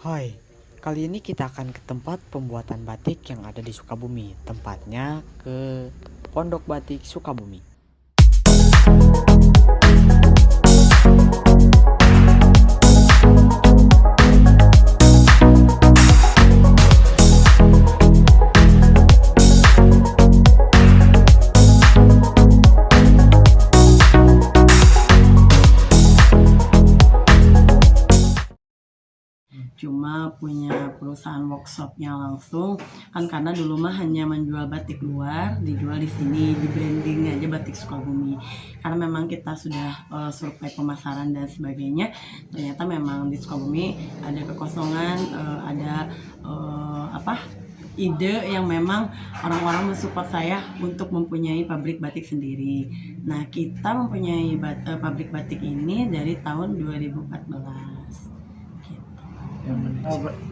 Hai, kali ini kita akan ke tempat pembuatan batik yang ada di Sukabumi. Tempatnya ke Pondok Batik Sukabumi. Cuma punya perusahaan workshopnya langsung kan, karena dulu mah hanya menjual batik luar, dijual di sini, di branding aja Batik Sukabumi. Karena memang kita sudah survei pemasaran dan sebagainya, ternyata memang di Sukabumi ada kekosongan, ada ide yang memang orang-orang mensupport saya untuk mempunyai pabrik batik sendiri. Nah, kita mempunyai pabrik batik ini dari tahun 2014.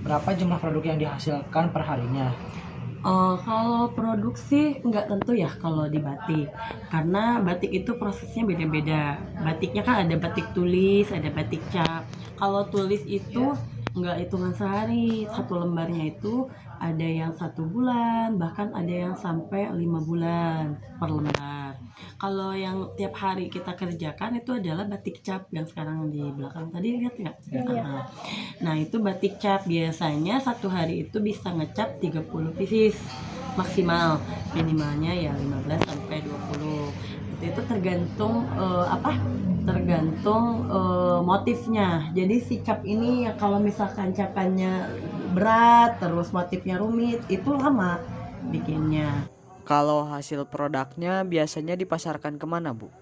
Berapa jumlah produk yang dihasilkan per harinya? Kalau produksi nggak tentu ya kalau di batik, karena batik itu prosesnya beda-beda. Batiknya kan ada batik tulis, ada batik cap. Kalau tulis itu nggak hitungan sehari, satu lembarnya itu ada yang 1 bulan, bahkan ada yang sampai 5 bulan per lembar. Kalau yang tiap hari kita kerjakan itu adalah batik cap yang sekarang di belakang tadi, lihat nggak? Iya. Nah, itu batik cap biasanya satu hari itu bisa ngecap 30 pieces maksimal, minimalnya ya 15 sampai 20. Itu tergantung motifnya. Jadi si cap ini ya, kalau misalkan capannya berat terus motifnya rumit, itu lama bikinnya. Kalau hasil produknya biasanya dipasarkan kemana, Bu?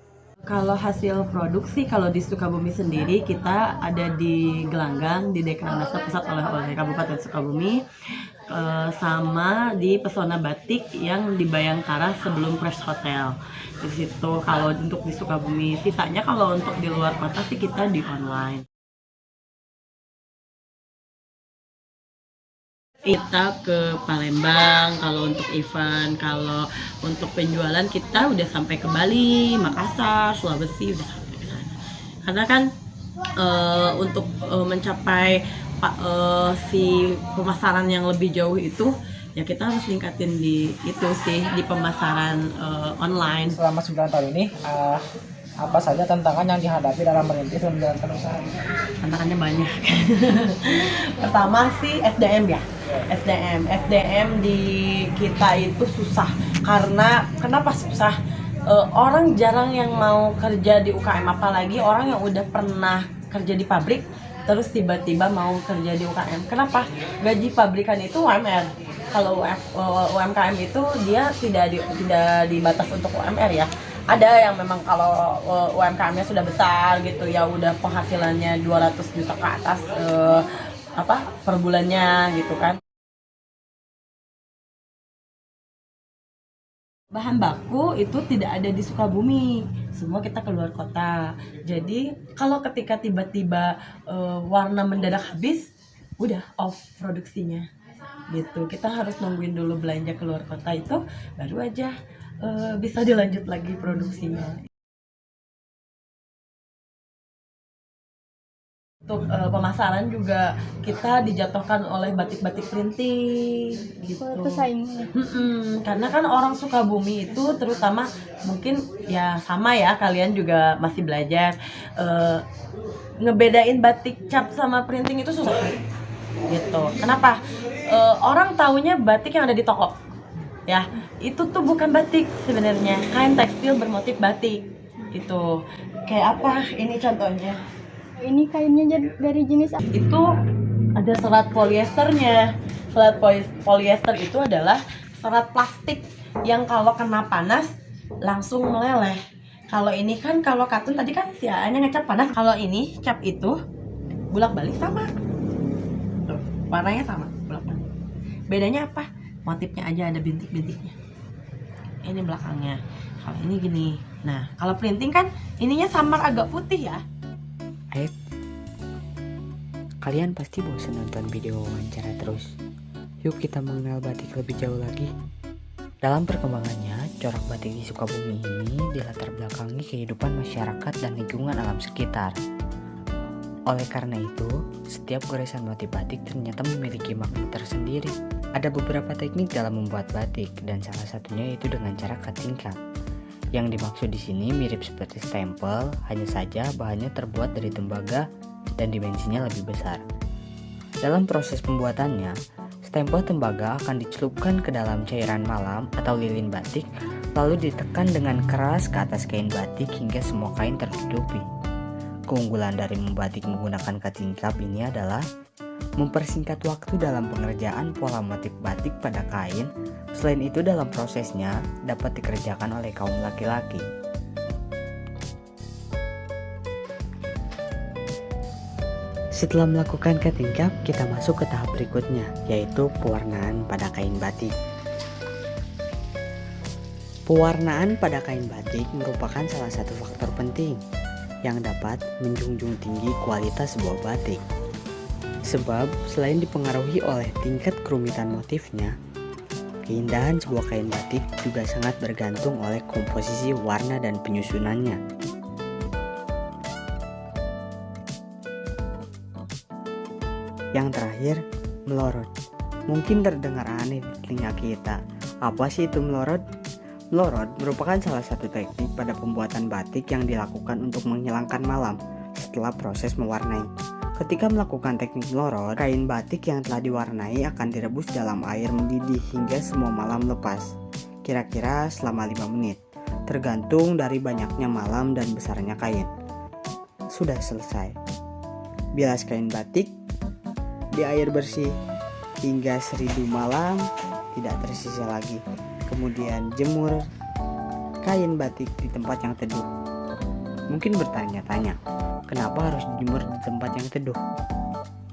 Kalau hasil produksi, kalau di Sukabumi sendiri kita ada di Gelanggang, di Dekranasta Pusat Oleh-oleh Kabupaten Sukabumi, sama di Pesona Batik yang di Bayangkara sebelum Press Hotel. Di situ kalau untuk di Sukabumi, sisanya kalau untuk di luar kota sih kita di online. Kita ke Palembang kalau untuk event, kalau untuk penjualan kita udah sampai ke Bali, Makassar, Sulawesi, udah sampai ke sana. Karena kan untuk mencapai si pemasaran yang lebih jauh itu ya kita harus ningkatin di itu sih, di pemasaran online. Selama 9 tahun ini, apa saja tantangan yang dihadapi dalam merintis dan menjalankan usaha? Tantangannya banyak. Pertama sih SDM ya. SDM di kita itu susah. Karena kenapa susah? Orang jarang yang mau kerja di UKM, apalagi orang yang udah pernah kerja di pabrik terus tiba-tiba mau kerja di UKM. Kenapa? Gaji pabrikan itu UMR. Kalau UMKM itu dia tidak dibatas untuk UMR ya. Ada yang memang kalau UMKM-nya sudah besar gitu ya, udah penghasilannya 200 juta ke atas per bulannya gitu kan. Bahan baku itu tidak ada di Sukabumi, semua kita keluar kota. Jadi kalau ketika tiba-tiba warna mendadak habis, udah off produksinya gitu. Kita harus nungguin dulu belanja keluar kota, itu baru aja bisa dilanjut lagi produksinya. Untuk pemasaran juga kita dijatuhkan oleh batik-batik printing gitu. Pesaingnya. Karena kan orang Sukabumi itu terutama, mungkin ya sama ya, kalian juga masih belajar, ngebedain batik cap sama printing itu susah gitu. Kenapa? Orang taunya batik yang ada di toko ya, itu tuh bukan batik sebenarnya, kain tekstil bermotif batik. Itu kayak apa ini contohnya? Ini kainnya dari jenis apa? Itu ada serat poliesternya. Serat polyester itu adalah serat plastik yang kalau kena panas langsung meleleh. Kalau ini kan, kalau katun tadi kan si A-nya ngecap panas, kalau ini cap itu bolak-balik sama. Tuh, warnanya sama, bolak-balik. Bedanya apa? Motifnya aja ada bintik-bintiknya. Ini belakangnya. Kalau ini gini. Nah, kalau printing kan ininya samar agak putih ya. Kalian pasti bosan nonton video wawancara terus. Yuk kita mengenal batik lebih jauh lagi. Dalam perkembangannya, corak batik di Sukabumi ini dilatar belakangi kehidupan masyarakat dan lingkungan alam sekitar. Oleh karena itu, setiap goresan motif batik ternyata memiliki makna tersendiri. Ada beberapa teknik dalam membuat batik, dan salah satunya yaitu dengan cara cutting cap. Yang dimaksud di sini mirip seperti stempel, hanya saja bahannya terbuat dari tembaga dan dimensinya lebih besar. Dalam proses pembuatannya, stempel tembaga akan dicelupkan ke dalam cairan malam atau lilin batik, lalu ditekan dengan keras ke atas kain batik hingga semua kain tertutupi. Keunggulan dari membatik menggunakan cutting cap ini adalah mempersingkat waktu dalam pengerjaan pola motif batik pada kain. Selain itu, dalam prosesnya dapat dikerjakan oleh kaum laki-laki. Setelah melakukan cutting cap, kita masuk ke tahap berikutnya, yaitu pewarnaan pada kain batik. Pewarnaan pada kain batik merupakan salah satu faktor penting yang dapat menjunjung tinggi kualitas sebuah batik. Sebab selain dipengaruhi oleh tingkat kerumitan motifnya, keindahan sebuah kain batik juga sangat bergantung oleh komposisi warna dan penyusunannya. Yang terakhir, melorot. Mungkin terdengar aneh di telinga kita. Apa sih itu melorot? Melorot merupakan salah satu teknik pada pembuatan batik yang dilakukan untuk menghilangkan malam setelah proses mewarnai. Ketika melakukan teknik melorot, kain batik yang telah diwarnai akan direbus dalam air mendidih hingga semua malam lepas. Kira-kira selama 5 menit, tergantung dari banyaknya malam dan besarnya kain. Sudah selesai. Bilas kain batik di air bersih hingga 1000 malam tidak tersisa lagi. Kemudian jemur kain batik di tempat yang teduh. Mungkin bertanya-tanya, kenapa harus dijemur di tempat yang teduh?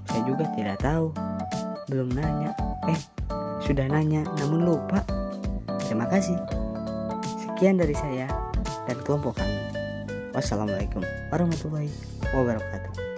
Saya juga tidak tahu. Belum nanya. Sudah nanya namun lupa. Terima kasih. Sekian dari saya dan kelompok kami. Wassalamualaikum warahmatullahi wabarakatuh.